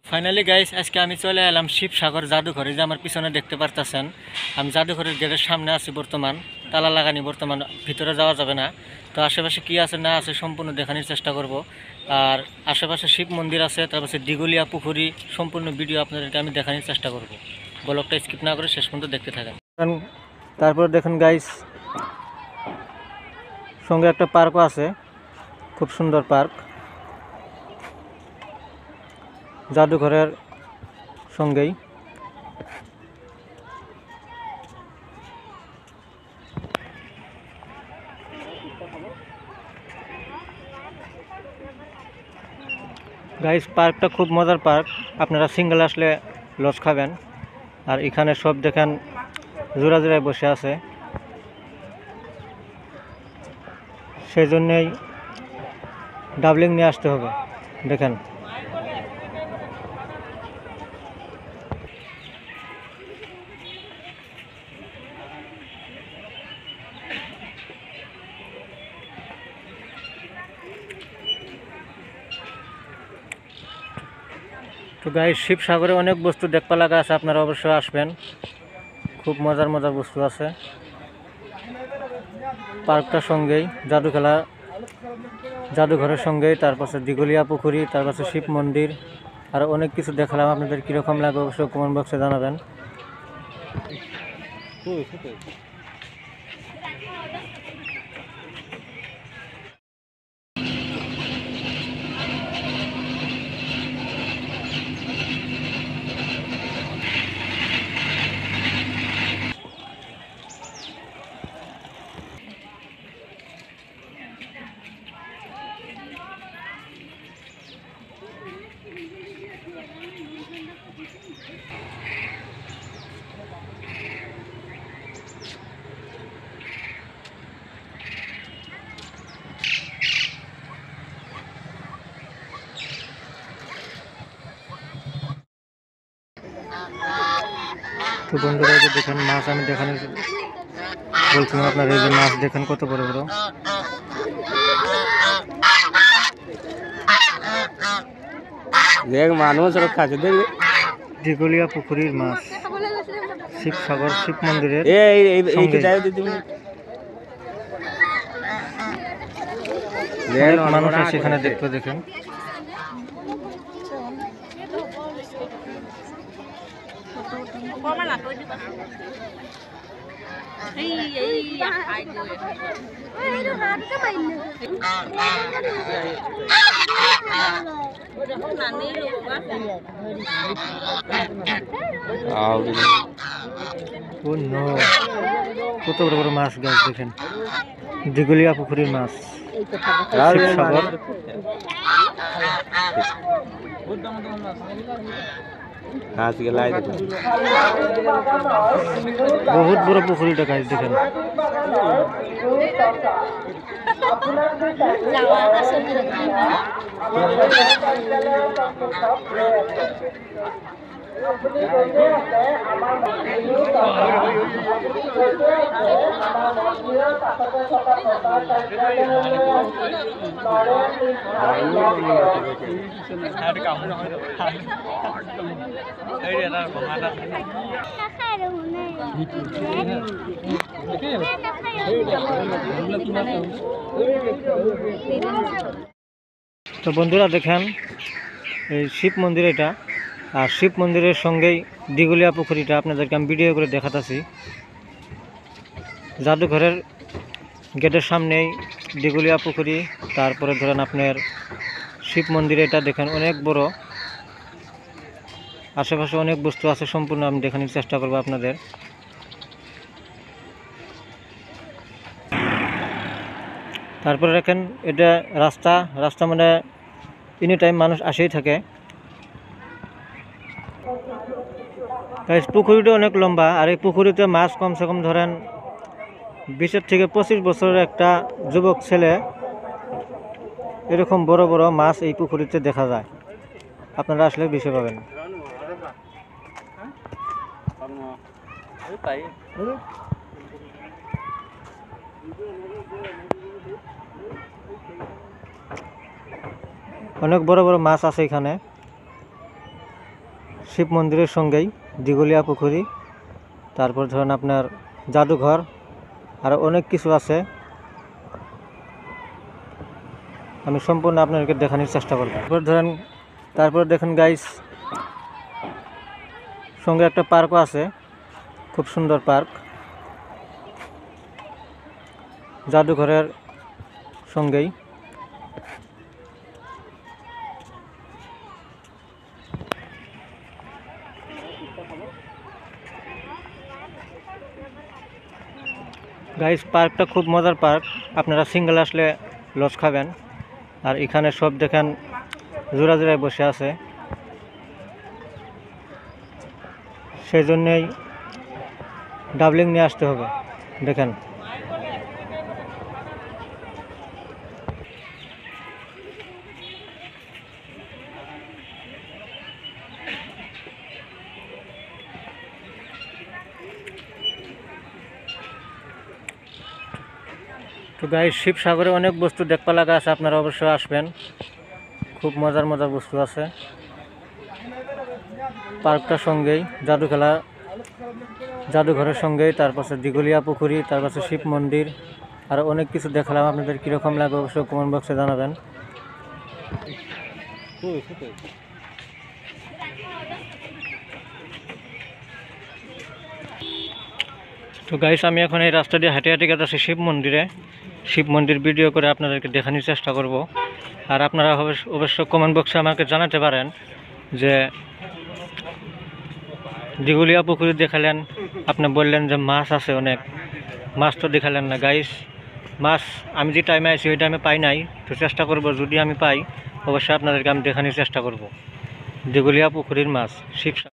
Finally guys আজকে আমি চলে এলাম শিবসাগর জাদুঘরে, যে আমার পিছনে দেখতে পারতেছেন। আমি জাদুঘরের গেটের সামনে আছি বর্তমান, তালা লাগানি বর্তমান, ভিতরে যাওয়া যাবে না। তো আশেপাশে কি আছে না আছে সম্পূর্ণ দেখানোর চেষ্টা করব। আর আশেপাশে শিব মন্দির আছে, তারপর দিঘলিয়া পুকুরি, সম্পূর্ণ ভিডিও আপনাদেরকে আমি দেখানোর চেষ্টা করব। ব্লগটা স্কিপ না করে শেষ পর্যন্ত দেখতে থাকেন। তারপর দেখুন গাইস, সঙ্গে একটা পার্কও আছে, খুব সুন্দর পার্ক জাদুঘরের সঙ্গেই। গাইস পার্কটা খুব মজার পার্ক, আপনারা সিঙ্গেল আসলে লস খাবেন। আর এখানে সব দেখেন জোড়া জোড়ায় বসে আছে, সেই জন্যেই ডাবলিং নিয়ে আসতে হবে। দেখেন তো গাইস, শিবসাগরে অনেক বস্তু দেখতে লাগা আছে, আপনারা অবশ্যই আসবেন। খুব মজার মজার বস্তু আছে পার্কটার সঙ্গেই, জাদুঘরের সঙ্গেই। তারপর দিঘলিয়া পুকুরি, তারপর শিব মন্দির, আর অনেক কিছু দেখালাম। আপনাদের কীরকম লাগে অবশ্যই কমেন্ট বক্সে জানাবেন। তো বন্ধুরা, এই যে দেখেন মাছ, আমি দেখানো বলছিলাম আপনার, এই যে মাছ দেখেন কত বড় বড়। দেখ মানুষ খাচ্ছে, দেখবে দিঘলিয়া পুকুরির মাছ, শিবসাগর শিব মন্দিরের মানুষ সেখানে দেখতে। দেখেন কত বড় বড় মাছ গাছ, দেখেন দিঘলিয়া পুকুরির মাছ, শিবসাগর। বহুত বড় পুকুরিটা গাছ, দেখেন। তো বন্ধুরা দেখেন, এই শিব মন্দির এটা, আর শিব মন্দিরের সঙ্গেই দিঘলিয়া পুকুরিটা আপনাদেরকে আমি ভিডিও করে দেখাতেছি। জাদুঘরের গেটের সামনেই দিঘলিয়া পুকুরি, তারপরে ধরেন আপনার শিব মন্দির, এটা দেখেন অনেক বড়। আশেপাশে অনেক বস্তু আছে, সম্পূর্ণ আমি দেখানোর চেষ্টা করবো আপনাদের। তারপরে দেখেন এটা রাস্তা মানে এনি টাইম মানুষ আসেই থাকে। পুকুরিটা অনেক লম্বা, আর এই পুকুরিতে মাছ কমসে কম ধরেন 20 থেকে 25 বছরের একটা যুবক ছেলে, এরকম বড় বড় মাছ এই পুকুরিতে দেখা যায়। আপনারা আসলে বেশি পাবেন। অনেক বড় বড় মাছ আছে এখানে। শিব মন্দিরের সঙ্গেই দিঘলিয়া পুকুরি, তারপর ধরেন আপনার জাদুঘর, আর অনেক কিছু আছে। আমি সম্পূর্ণ আপনাদেরকে দেখানোর চেষ্টা করব। তারপর দেখেন গাইস, সঙ্গে একটা পার্কও আছে, খুব সুন্দর পার্ক, জাদুঘরের সঙ্গেই। গাইস, পার্কটা খুব মজার পার্ক, আপনারা সিঙ্গেল আসলে লস খাবেন। আর এখানে সব দেখেন জোড়া জোড়ায় বসে আছে, সেই জন্যেই ডাবলিং নিয়ে আসতে হবে। দেখেন তো গাইস, শিবসাগরে অনেক বস্তু দেখতে লাগা আছে, আপনারা অবশ্যই আসবেন, খুব মজার মজার বস্তু আছে। পার্কটার সঙ্গেই জাদুঘরের সঙ্গেই, তারপর দিঘলিয়া পুকুরি, তারপর শিব মন্দির, আর অনেক কিছু দেখালাম। আপনাদের কীরকম লাগে অবশ্যই কমেন্ট বক্সে জানাবেন। তো গাইস, আমি এখন এই রাস্তা দিয়ে হাঁটে হাঁটে গেছি শিব মন্দির ভিডিও করে আপনাদেরকে দেখানোর চেষ্টা করব। আর আপনারা অবশ্য কমেন্ট বক্সে আমাকে জানাতে পারেন যে দিঘলিয়া পুকুরি দেখালেন, আপনি বললেন যে মাছ আছে অনেক, মাছ তো দেখালেন না গাইস। মাছ আমি যে টাইমে আছি ওই টাইমে পাই নাই, তো চেষ্টা করব যদি আমি পাই অবশ্যই আপনাদেরকে আমি দেখানোর চেষ্টা করব দিঘলিয়া পুকুরির মাছ। শিবসাগর